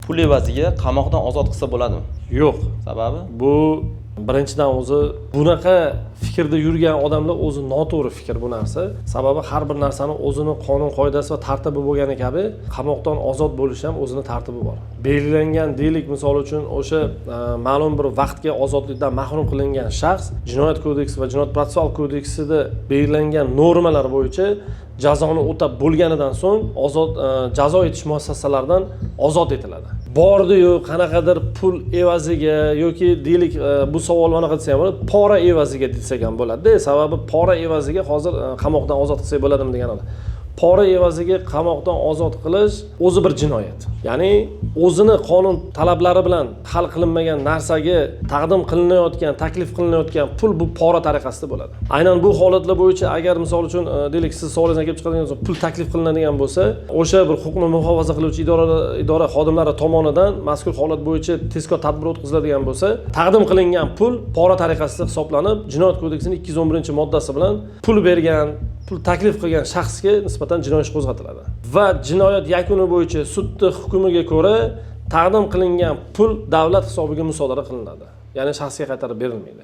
pul evaziga qamoqdan ozod qilsa bo'ladimi? Yo'q. Sababi? Bu birinchidan o'zi bunaqa fikrda yurgan odamlar o'zi noto'g'ri fikr bu narsa. Sababi har bir narsani o'zini qonun qoidasi va tartibi bo'lgani kabi qamoqdan ozod bo'lish ham o'zini tartibi bor. Belgilangan deylik, misol uchun o'sha ma'lum bir vaqtga ozodlikdan mahrum qilingan shaxs Jinoyat kodeksi va Jinoyat protsessual kodeksida belgilangan normalar bo'yicha jazoni o'tab bo'lganidan so'ng jazo etish muassasalaridan ozod etiladi. Bordi-yu qanaqadir pul evaziga yoki deylik bu savol anaqa desa ham bo'ladi, pora evaziga desak ham bo'ladi. Sababi pora evaziga hozir qamoqdan ozod qilsak bo'ladimi deganlar. Pora evaziga qamoqdan ozod qilish o'zi bir jinoyat. Ya'ni o'zini qonun talablari bilan hal qilinmagan narsaga taqdim qilinayotgan, taklif qilinayotgan pul bu pora tariqasida bo'ladi. Aynan bu holatlar bo'yicha agar misol uchun deylik siz savolingizga kelib chiqadigan bo'lsa, pul taklif qilinadigan bo'lsa, o'sha bir huquqni muhofaza qiluvchi idora xodimlari tomonidan mazkur holat bo'yicha tezkor tadbir o'tkaziladigan bo'lsa, taqdim qilingan pul pora tariqasida hisoblanib, Jinoyat kodeksining 211-moddasi bilan pul bergan, pul taklif qilgan shaxsga nisbatan jinoiy ish qo'zg'atiladi. Va jinoyat yakuni bo'yicha sudning hukmiga ko'ra taqdim qilingan pul davlat hisobiga musodara qilinadi. Ya'ni shaxsga qaytarib berilmaydi.